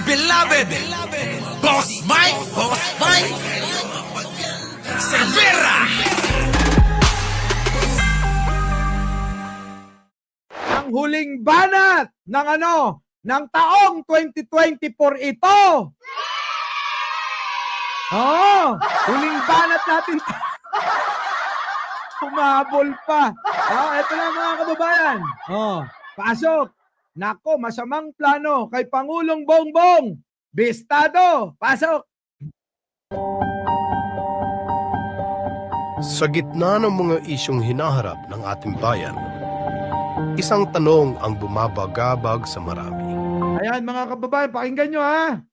beloved Boss Mike Cervera. Ang huling banat ng taong 2024 ito. Huling banat natin. Humabol pa. Ito na mga kababayan. Pasok. Nako, masamang plano kay Pangulong Bongbong. Bistado. Pasok. Sa gitna ng mga isyong hinaharap ng ating bayan, isang tanong ang bumabagabag sa marami. Ayan mga kababayan, pakinggan nyo ha.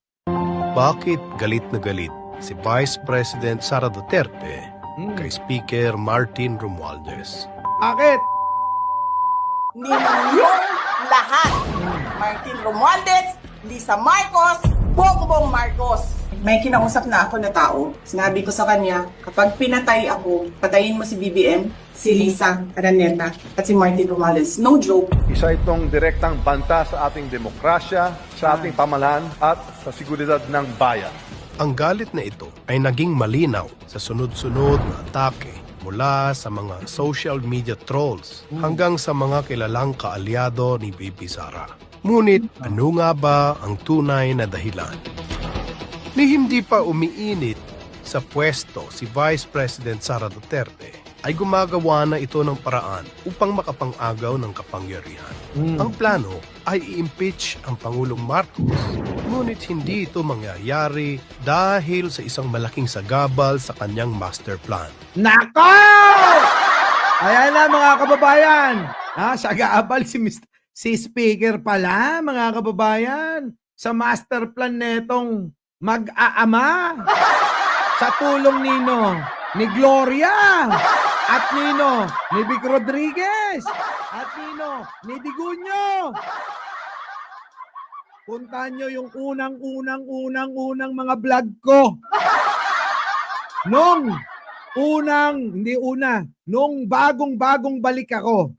Bakit galit na galit si Vice President Sara Duterte kay Speaker Martin Romualdez? Bakit? Ninyong lahat. Martin Romualdez, Lisa Marcos, Bongbong Marcos. May kinausap na ako na tao. Sinabi ko sa kanya, kapag pinatay ako, patayin mo si BBM, si Lisa Araneta, at si Martin Romualdez. No joke. Isa itong direktang banta sa ating demokrasya, sa ating pamahalaan at sa seguridad ng bayan. Ang galit na ito ay naging malinaw sa sunod-sunod na atake mula sa mga social media trolls hanggang sa mga kilalang kaalyado ni Bibi Sara. Ngunit ano nga ba ang tunay na dahilan? Ni hindi pa umiinit sa pwesto si Vice President Sara Duterte ay gumagawa na ito ng paraan upang makapang-agaw ng kapangyarihan. Ang plano ay i-impeach ang Pangulong Marcos, ngunit hindi ito mangyayari dahil sa isang malaking sagabal sa kanyang master plan. Nako! Ayan na mga kababayan. Sagabal si Speaker pala, mga kababayan, sa master plan netong mag-aama sa tulong ni Gloria at ni Vic Rodriguez at ni Digunyo. Puntahan nyo yung unang mga vlog ko. Nung bagong balik ako.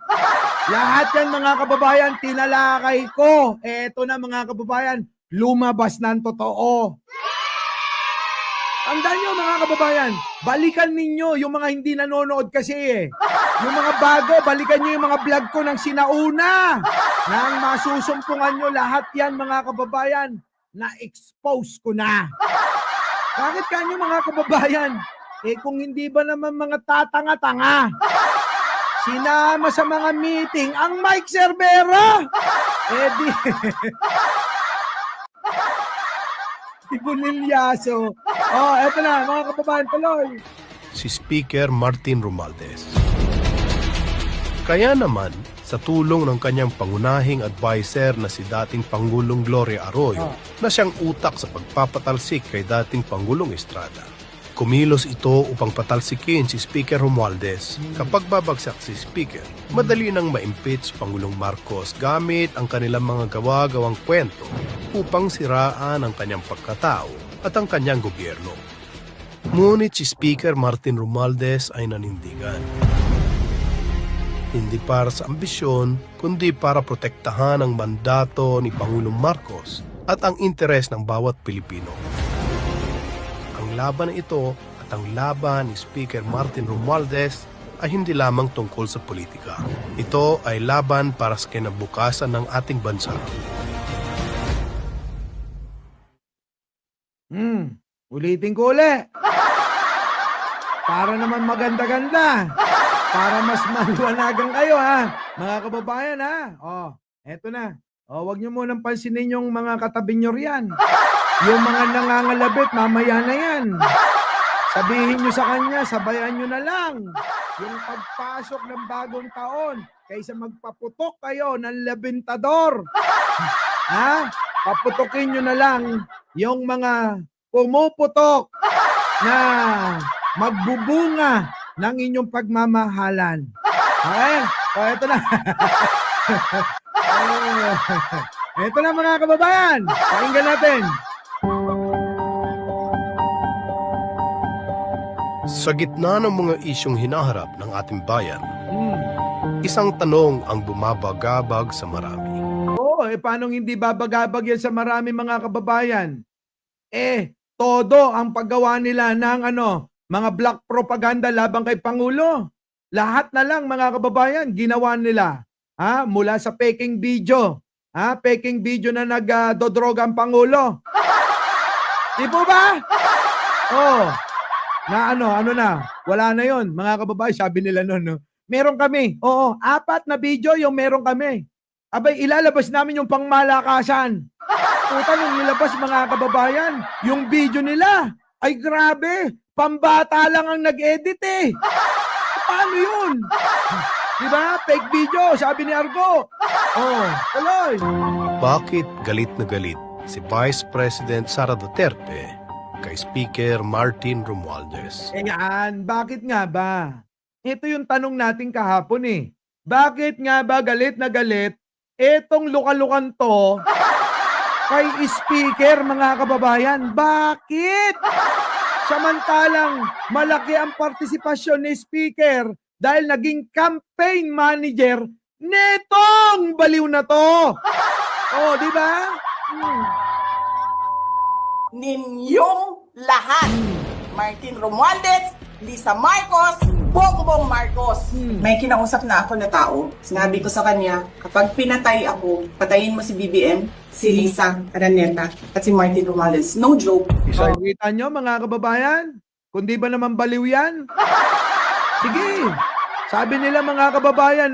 Lahat yan mga kababayan, tinalakay ko. Eto na mga kababayan, lumabas na ang totoo. Tandaan nyo mga kababayan, balikan ninyo yung mga hindi nanonood kasi Yung mga bago, balikan nyo yung mga vlog ko ng sinauna. Nang masusumpungan nyo lahat yan mga kababayan, na-expose ko na. Bakit kanyo mga kababayan? Kung hindi ba naman mga tatanga-tanga, sinama sa mga meeting ang Mike Cervera. Di Bonilyaso. Eto na mga kababayan, tuloy. Si Speaker Martin Romualdez. Kaya naman, sa tulong ng kanyang pangunahing adviser na si dating Pangulong Gloria Arroyo, na siyang utak sa pagpapatalsik kay dating Pangulong Estrada, kumilos ito upang patalsikin si Speaker Romualdez. Kapag babagsak si Speaker, madali nang ma-impeach Pangulong Marcos gamit ang kanilang mga gawa-gawang kwento upang siraan ang kanyang pagkatao at ang kanyang gobyerno. Ngunit si Speaker Martin Romualdez ay nanindigan. Hindi para sa ambisyon, kundi para protektahan ang mandato ni Pangulong Marcos at ang interes ng bawat Pilipino. Ang laban na ito at ang laban ni Speaker Martin Romualdez ay hindi lamang tungkol sa politika. Ito ay laban para sa kinabukasan ng ating bansa. Ulitin ko ulit. Para naman maganda-ganda. Para mas maliwanagan kayo mga kababayan eto na. Wag nyo munang pansinin yung mga katabi nyo riyan. Yung mga nangangalabit, mamaya na yan. Sabihin nyo sa kanya, sabayan nyo na lang. Yung pagpasok ng bagong taon, kaysa magpaputok kayo ng labintador. Paputokin nyo na lang yung mga pumuputok na magbubunga ng inyong pagmamahalan. Okay? Ito na. Ito na mga kababayan. Pakinggan natin. Sa gitna ng mga isyong hinaharap ng ating bayan, isang tanong ang bumabagabag sa marami. paano hindi babagabag yan sa marami mga kababayan? Todo ang paggawa nila ng mga black propaganda laban kay Pangulo. Lahat na lang mga kababayan, ginawa nila. Mula sa peking video. Peking video na nagdodroga ang Pangulo. Di po ba? Wala na yon mga kababayan, sabi nila noon, no? Meron kami, 4 na video yung meron kami. Abay, ilalabas namin yung pangmalakasan. Puta, nung nilabas mga kababayan, yung video nila, ay grabe, pambata lang ang nag-edit eh. Paano yun? Diba? Fake video, sabi ni Argo. Tuloy. Bakit galit na galit si Vice President Sara Duterte kay Speaker Martin Romualdez? Ayan, bakit nga ba? Ito yung tanong natin kahapon eh. Bakit nga ba galit na galit etong lukalukan to kay Speaker mga kababayan? Bakit? Samantalang malaki ang partisipasyon ni Speaker dahil naging campaign manager netong baliw na to. Di ba? Ninyong lahat. Martin Romualdez, Lisa Marcos, Bongbong Marcos. May kinausap na ako na tao. Sinabi ko sa kanya, kapag pinatay ako, patayin mo si BBM, si Lisa Araneta, at si Martin Romualdez. No joke. Kita nyo mga kababayan? Kundi ba naman baliw yan? Sige. Sabi nila mga kababayan,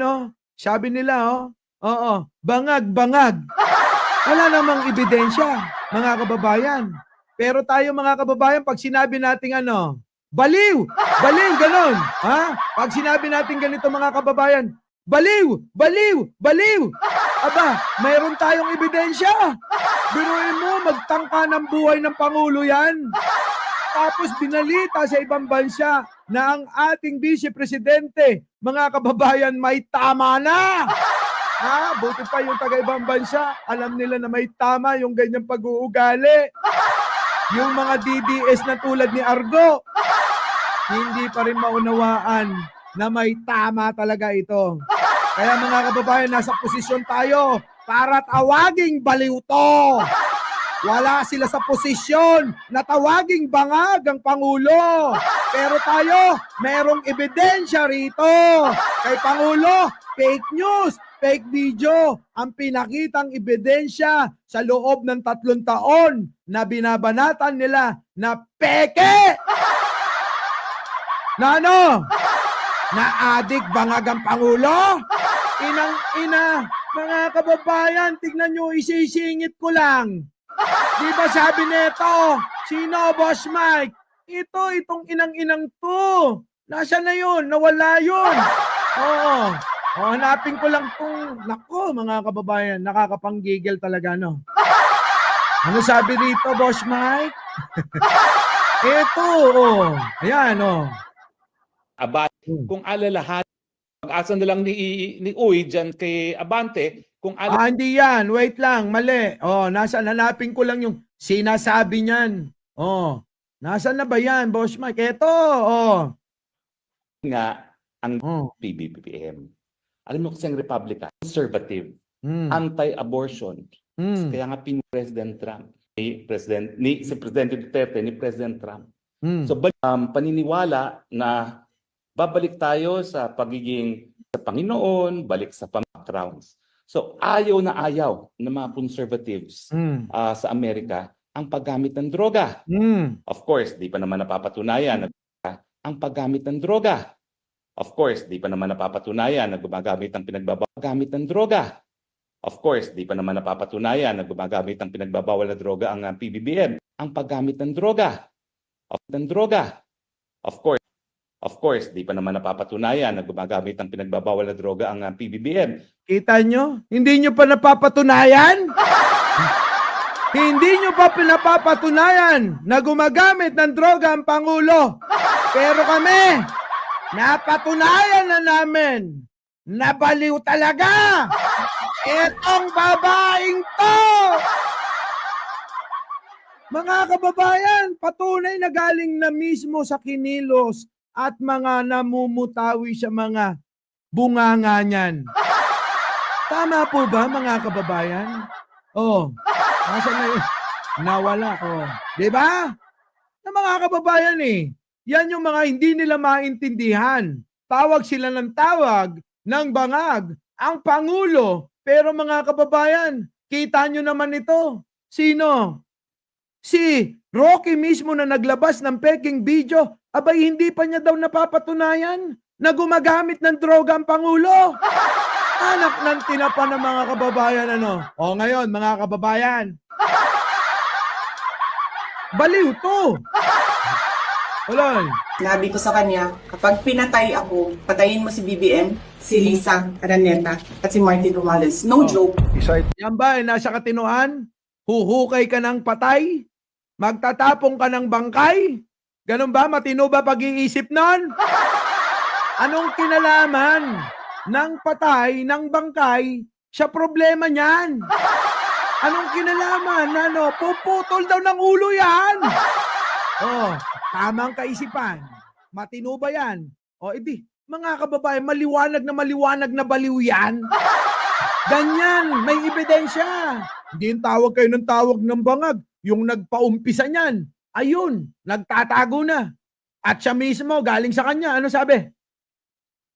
sabi nila, bangag-bangag. Wala namang ebidensya, mga kababayan. Pero tayo mga kababayan, pag sinabi natin baliw, ganon. Pag sinabi natin ganito mga kababayan, baliw. Aba, mayroon tayong ebidensya. Biruin mo, magtangka ng buhay ng Pangulo yan. Tapos binalita sa ibang bansa na ang ating Vice Presidente, mga kababayan, may tama na. Buti pa yung taga-ibang bansa, alam nila na may tama yung ganyang pag-uugali. Yung mga DDS na tulad ni Argo, hindi pa rin maunawaan na may tama talaga ito. Kaya mga kababayan, nasa posisyon tayo para tawaging baliw to. Wala sila sa posisyon na tawaging bangag ang Pangulo. Pero tayo, merong ebidensya rito. Kay Pangulo, fake news, fake video, ang pinakitang ebidensya sa loob ng 3 taon na binabanatan nila na peke. Na adik bangag ang Pangulo? Inang-ina, mga kababayan, tignan nyo, isisingit ko lang. Di ba sabi nito, sino Boss Mike? Itong inang-inang to. Nasaan na yun? Nawala yun. Hanapin ko lang itong, nako mga kababayan, nakakapanggigil talaga, no? Ano sabi dito, Boss Mike? Ito, ayan, Kung alalahan, pag-asa na lang ni Uy dyan kay Abante, kung hindi yan. Wait lang. Mali. Nasaan? Hanapin ko lang yung sinasabi niyan. Nasaan na ba yan, Boss Mike? Ito, nga ang PBBM. Alam mo kasi ang Republican, conservative, anti-abortion. Kaya nga President Trump, si Presidente Duterte, ni President Trump. So, paniniwala na babalik tayo sa pagiging sa Panginoon, balik sa backgrounds. So ayaw na ayaw ng mga conservatives sa Amerika ang paggamit ng droga. Of course, di pa naman napapatunayan ang paggamit ng droga. Of course, di pa naman napapatunayan na gumagamit ng pinagbabawal ng droga. Of course, di pa naman napapatunayan na gumagamit ng pinagbabawal na droga ang PBBM. Ang paggamit ng droga. Of course, di pa naman napapatunayan na gumagamit ng pinagbabawal na droga ang PBBM. Kita nyo? Hindi nyo pa napapatunayan? Hindi nyo pa pinapapatunayan na gumagamit ng droga ang Pangulo. Pero kami, napatunayan na namin na baliw talaga etong babaeng to. Mga kababayan, patunay na galing na mismo sa kinilos at mga namumutawi sa mga bunganga niyan. Tama po ba mga kababayan? Oh, nasaan na yun? Nawala. Oh. Di ba? Na mga kababayan yan yung mga hindi nila maintindihan. Tawag sila ng tawag, ng bangag, ang Pangulo. Pero mga kababayan, kita nyo naman ito. Sino? Si Rocky mismo na naglabas ng peking video, abay hindi pa niya daw napapatunayan na gumagamit ng droga ang Pangulo. Anak ng tinapa ng mga kababayan O ngayon, mga kababayan, baliw to. Tuloy. Sinabi ko sa kanya, kapag pinatay ako, patayin mo si BBM, si Lisa Araneta, at si Martin Romualdez. No joke. Isa ito Yan ba nasa katinuan? Huhukay ka ng patay? Magtatapong ka ng bangkay? Ganun ba? Matino ba pag-iisip nun? Anong kinalaman ng patay, ng bangkay, sa problema niyan? Anong kinalaman? Puputol daw ng ulo yan. Tamang kaisipan. Matino ba yan? Edi, mga kababayan, maliwanag na baliw yan. Ganyan, may ebidensya. Hindi yung tawag kayo ng tawag ng bangag. Yung nagpaumpisa niyan, ayun, nagtatago na. At siya mismo, galing sa kanya, ano sabi?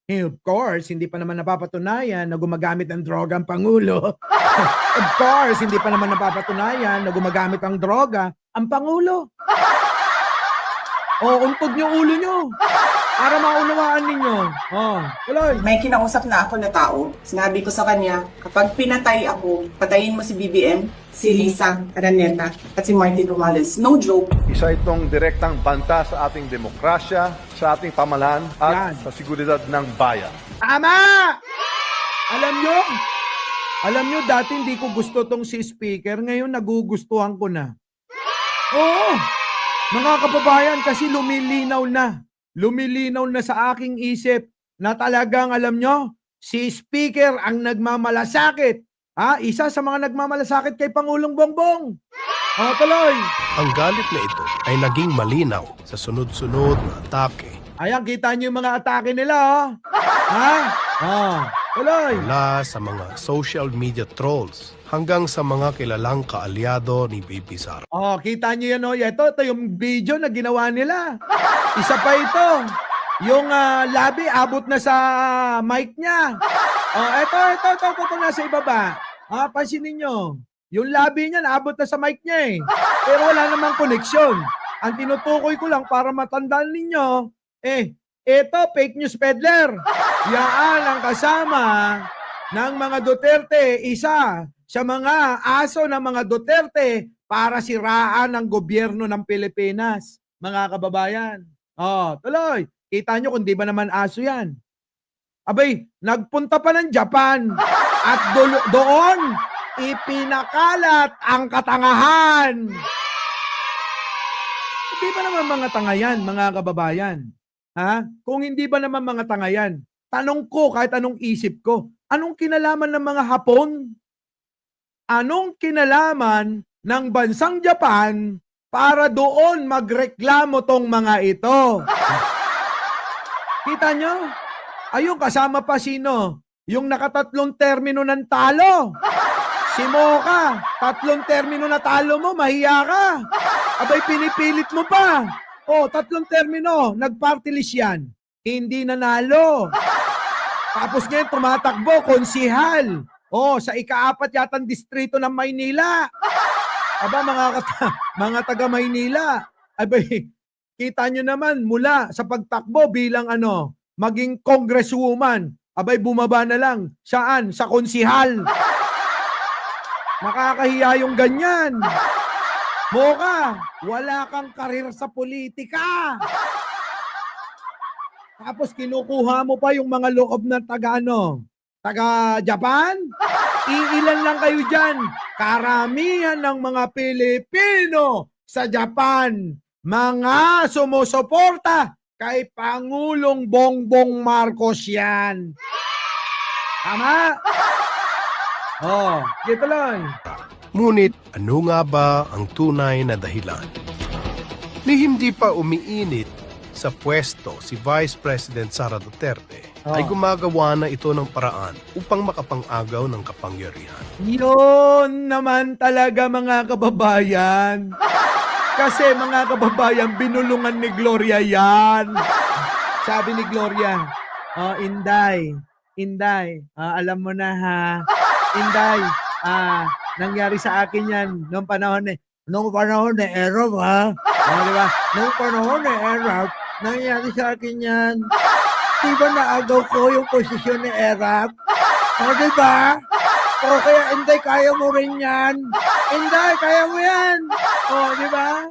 Of course, hindi pa naman napapatunayan na gumagamit ng droga ang Pangulo. Of course, hindi pa naman napapatunayan na gumagamit ang droga ang Pangulo. Untog niyo ulo niyo para maunawaan ninyo. Tuloy. May kinausap na ako na tao. Sinabi ko sa kanya, kapag pinatay ako, patayin mo si BBM, si Lisa Araneta, at si Martin Romualdez. No joke. Isa itong direktang banta sa ating demokrasya, sa ating pamahalaan at Yan. sa seguridad ng bayan. Tama! Alam nyo, dati hindi ko gusto tong si speaker. Ngayon, nagugustuhan ko na. Oo! Mga kababayan, kasi lumilinaw na sa aking isip na talagang, alam nyo, si speaker ang nagmamalasakit. Isa sa mga nagmamalasakit kay Pangulong Bongbong. Tuloy. Ang galit na ito ay naging malinaw sa sunod-sunod na atake Ayan, kita nyo yung mga atake nila. Tuloy. mula sa mga social media trolls hanggang sa mga kilalang kaalyado ni Bibi Sara. Kita nyo yan, Ito yung video na ginawa nila. Isa pa ito. Yung labi, abot na sa mic niya. Ito, nasa ibaba. Pansinin nyo. Yung labi niya, abot na sa mic niya Pero wala namang koneksyon. Ang tinutukoy ko lang para matandaan ninyo, ito, fake news peddler. Yan ang kasama ng mga Duterte, isa sa mga aso ng mga Duterte para siraan ang gobyerno ng Pilipinas. Mga kababayan. Tuloy. Kita nyo kung di ba naman aso yan. Abay, nagpunta pa ng Japan at doon ipinakalat ang katangahan. Hindi ba naman mga tanga yan, mga kababayan? Kung hindi ba naman mga tanga yan, tanong ko kahit anong isip ko, anong kinalaman ng mga Hapon? Anong kinalaman ng bansang Japan para doon magreklamo tong mga ito? Kita nyo? Ayun, kasama pa sino? Yung nakatatlong termino ng talo. Si Mocha, 3 termino na talo mo, mahiya ka. Abay, pinipilit mo pa. 3 termino, nag-party list yan. Hindi nanalo. Tapos ngayon, tumatakbo, konsihal. Sa ika-4 yatang distrito ng Maynila. Aba, mga taga Maynila. Abay, kita nyo naman, mula sa pagtakbo bilang maging congresswoman, abay, bumaba na lang. Saan? Sa konsihal. Nakakahiya yung ganyan. Mocha, wala kang karir sa politika. Tapos kinukuha mo pa yung mga loob ng taga Japan? Iilan lang kayo dyan. Karamihan ng mga Pilipino sa Japan, mga sumusuporta kay Pangulong Bongbong Marcos yan. Tama? Dito lang. Ngunit ano nga ba ang tunay na dahilan? Ni hindi pa umiinit sa pwesto si Vice President Sara Duterte, ay gumagawa na ito ng paraan upang makapang-agaw ng kapangyarihan. Yun naman talaga mga kababayan. Kasi mga kababayan, binulungan ni Gloria yan. Sabi ni Gloria, oh, Inday, alam mo na ha, Inday, nangyari sa akin yan noong panahon ni Erap ha. Di ba? Noong panahon ni Erap, nangyari sa akin yan. Di ba naagaw ko yung posisyon ni Erap? O, di ba? O, kaya Inday, kaya mo rin yan. Inday, kaya mo yan. O, di ba?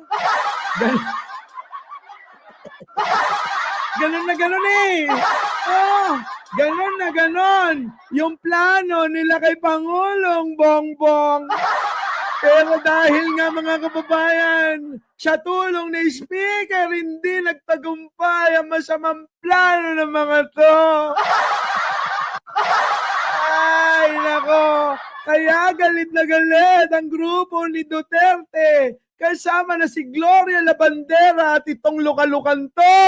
Ganun na ganun eh. Oh, ganun na ganun. Yung plano nila kay Pangulong Bongbong. Pero dahil nga mga kababayan, sa tulong ni Speaker, hindi nagtagumpay ang masamang plano ng mga to. Ay, nako. Kaya galit na galit ang grupo ni Duterte kasama na si Gloria Labandera at itong lukalukan to.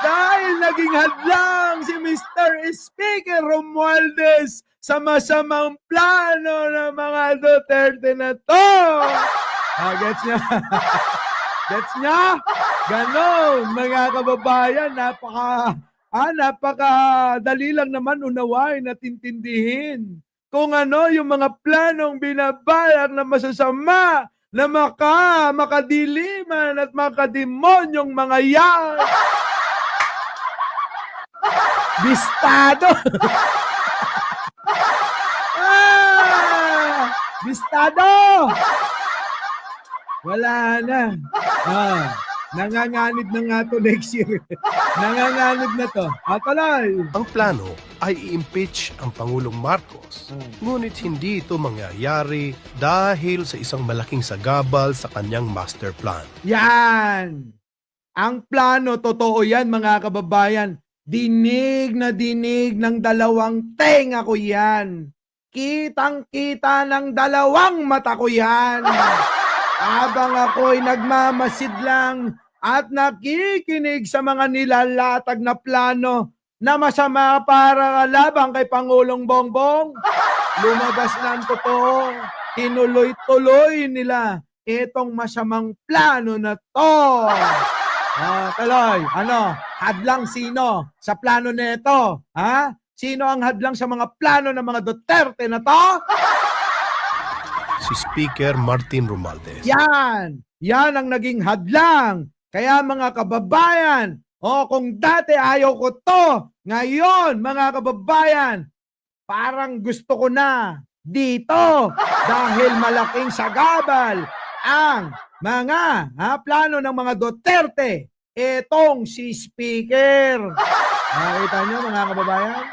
Dahil naging hadlang si Mr. Speaker Romualdez sa masamang plano ng mga Duterte na to. Gets niya? Gets niya? Ganon, mga kababayan, napakadali lang naman unawain at intindihin kung ano yung mga planong binabayar na masasama na makadiliman at makademonyong mga yan. Bistado! Bistado! Wala na. Nanganganib na nga to next year. Nanganganib na to. Tuloy. Ang plano ay i-impeach ang Pangulong Marcos. Ngunit hindi ito mangyayari dahil sa isang malaking sagabal sa kanyang master plan. Yan! Ang plano, totoo yan mga kababayan. Dinig na dinig ng dalawang tenga ko yan. Kitang-kita ng dalawang mata ko yan. Habang ako'y nagmamasid lang at nakikinig sa mga nilalatag na plano na masama para labang kay Pangulong Bongbong, lumabas na ang totoo. Tinuloy-tuloy nila itong masamang plano na to. Tuloy, hadlang sino sa plano nito? Sino ang hadlang sa mga plano ng mga Duterte na to? Si Speaker Martin Romualdez. Yan ang naging hadlang. Kaya mga kababayan, kung dati ayaw ko to, ngayon mga kababayan, parang gusto ko na dito dahil malaking sagabal ang mga plano ng mga Duterte. Itong si Speaker. Nakita nyo mga kababayan?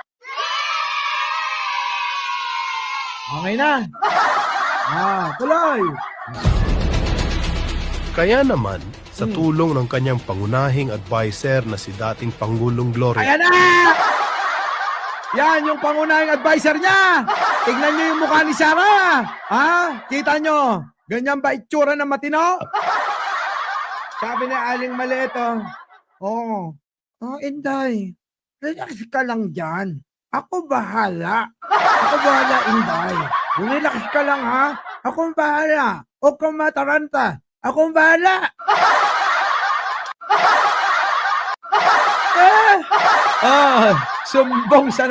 Okay na. Tuloy. Kaya naman, sa tulong ng kanyang pangunahing adviser na si dating Pangulong Gloria. Ayan na! Yan yung pangunahing adviser niya. Tignan niyo yung mukha ni Sarah. Kita nyo? Ganyan ba itsura ng matino? Sabi ni Aling Maleto, Inday, relax ka lang dyan. Ako bahala. Inday. Relax ka lang ha. Ako bahala. Huwag kang mataranta. Ako bahala. Sumbong sa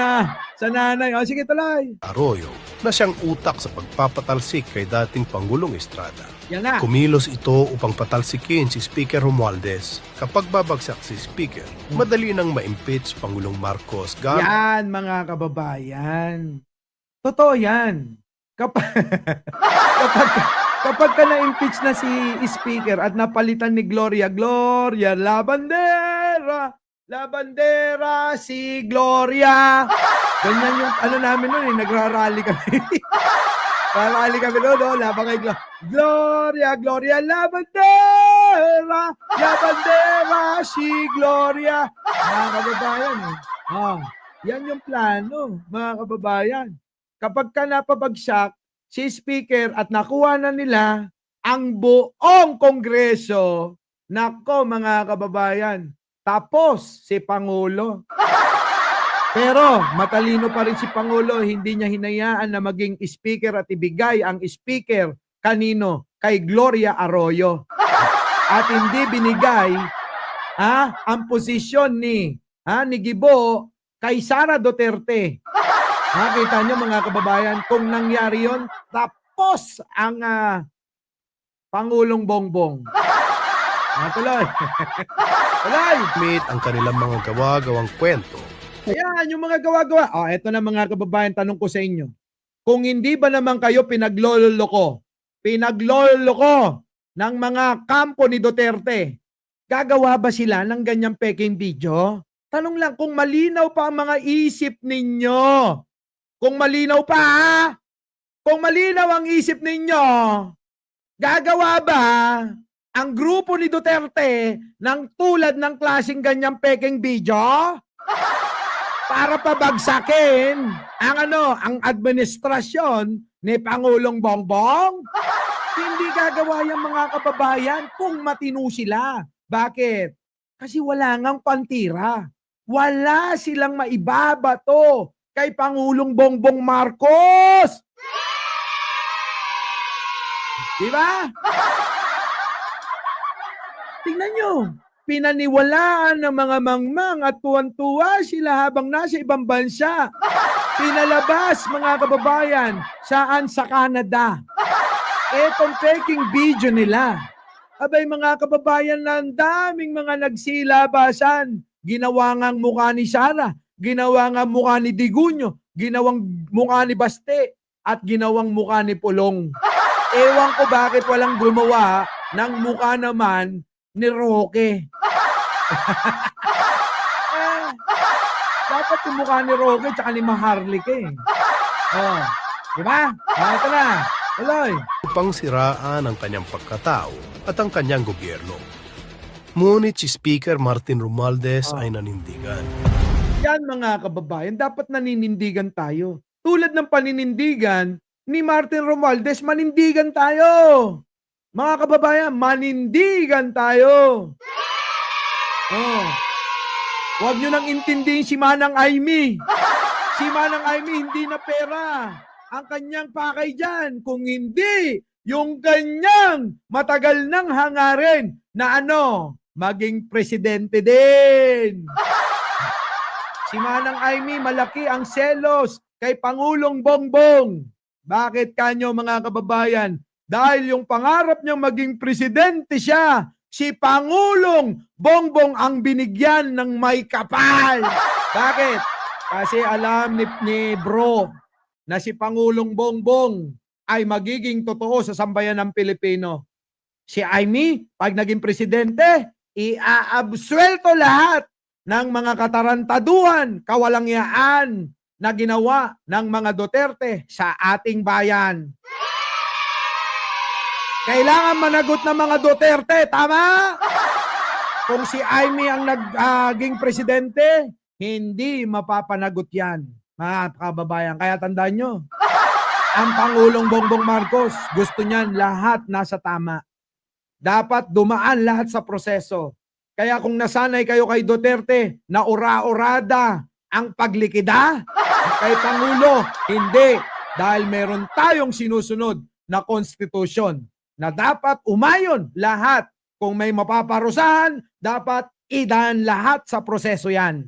nanay. Sige, tuloy. Arroyo na siyang utak sa pagpapatalsik kay dating Pangulong Estrada. Yan na. Kumilos ito upang patalsikin si Speaker Romualdez. Kapag babagsak si Speaker, madali nang ma-impeach Pangulong Marcos. Yan mga kababayan. Totoo yan. Kapag ka na-impeach na si Speaker at napalitan ni Gloria Labandera si Gloria. Ganyan yung namin noon, nagrarally kami. Rally kami noon, labang kay Gloria Labandera si Gloria. Mga kababayan, yan yung plano, mga kababayan. Kapag ka napabagsak si Speaker at nakuha na nila ang buong Kongreso, nako mga kababayan, tapos si Pangulo. Pero matalino pa rin si Pangulo, hindi niya hinayaan na maging speaker at ibigay ang speaker kanino? Kay Gloria Arroyo. At hindi binigay ang posisyon ni Gibo kay Sara Duterte. Kita niyo mga kababayan, kung nangyari yon, tapos ang Pangulong Bongbong. Tuloy. Tuloy. Meet ang kanilang mga gawa-gawang kwento. Ayan, yung mga gawa-gawa. Eto na mga kababayan, tanong ko sa inyo. Kung hindi ba naman kayo pinagloloko ng mga kampo ni Duterte, gagawa ba sila ng ganyang peking video? Tanong lang kung malinaw pa ang mga isip ninyo. Kung malinaw pa, kung malinaw ang isip ninyo, gagawa ba ang grupo ni Duterte ng tulad ng klaseng ganyang peking video? Para pabagsakin ang administrasyon ni Pangulong Bongbong? Hindi gagawa yung mga kababayan kung matino sila. Bakit? Kasi wala ngang pantira. Wala silang maibabato kay Pangulong Bongbong Marcos. Diba? Tingnan nyo. Pinaniwalaan ng mga mangmang at tuwan-tuwa sila habang nasa ibang bansa. Pinalabas, mga kababayan, saan? Sa Canada. Etong peking video nila. Abay mga kababayan, ang daming mga nagsilabasan. Ginawa ngang mukha ni Sara, ginawa ngang mukha ni Digunyo, ginawang mukha ni Baste, at ginawang mukha ni Pulong. Ewan ko bakit walang gumawa ng mukha naman ni Roque. Dapat yung mukha ni Roque tsaka ni Maharlika eh. Diba? Ito na. Tuloy. Upang siraan ang kanyang pagkatao at ang kanyang gobyerno. Ngunit si Speaker Martin Romualdez ay nanindigan. Yan mga kababayan, dapat naninindigan tayo. Tulad ng paninindigan ni Martin Romualdez, manindigan tayo. Mga kababayan, manindigan tayo. Huwag nyo nang intindihin si Manang Aimee. Si Manang Aimee hindi na pera ang kanyang pakay dyan. Kung hindi, yung kanyang matagal nang hangarin na maging presidente din. Si Manang Aimee, malaki ang selos kay Pangulong Bongbong. Bakit kanyo mga kababayan? Dahil yung pangarap niyang maging presidente siya, si Pangulong Bongbong ang binigyan ng may kapal. Bakit? Kasi alam ni bro na si Pangulong Bongbong ay magiging totoo sa sambayan ng Pilipino. Si Aimee, pag naging presidente, iaabsuelto lahat ng mga katarantaduhan, kawalangyaan na ginawa ng mga Duterte sa ating bayan. Kailangan managot ng mga Duterte, tama? Kung si Aimee ang naging presidente, hindi mapapanagot yan, mga kababayan. Kaya tandaan nyo, ang Pangulong Bongbong Marcos, gusto niyan lahat nasa tama. Dapat dumaan lahat sa proseso. Kaya kung nasanay kayo kay Duterte na ura-urada ang paglikida kay Pangulo, hindi. Dahil meron tayong sinusunod na konstitusyon na dapat umayon lahat. Kung may mapaparusahan, dapat idaan lahat sa proseso yan.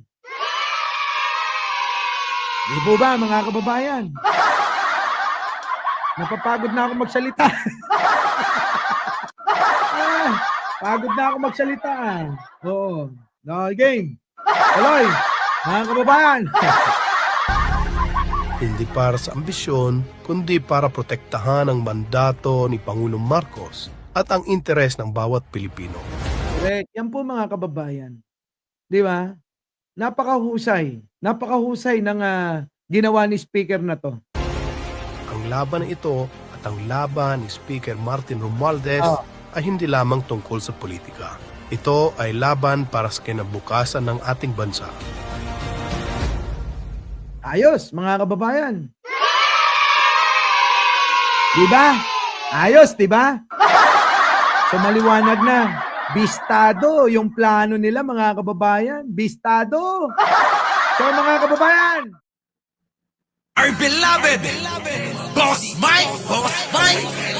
Di po ba mga kababayan? Napapagod na ako magsalita. Pagod na ako magsalita. Oo. No, game. Tuloy. Mga kababayan. Hindi para sa ambisyon, kundi para protektahan ang mandato ni Pangulong Marcos at ang interes ng bawat Pilipino. Correct. Yan po mga kababayan. Di ba? Napakahusay. Napakahusay ng ginawa ni Speaker na to. Ang laban na ito at ang laban ni Speaker Martin Romualdez ay hindi lamang tungkol sa politika. Ito ay laban para sa kinabukasan ng ating bansa. Ayos, mga kababayan. Diba? Ayos, diba? So maliwanag na. Bistado yung plano nila, mga kababayan. Bistado. So mga kababayan, Our beloved Boss Mike, Boss Mike.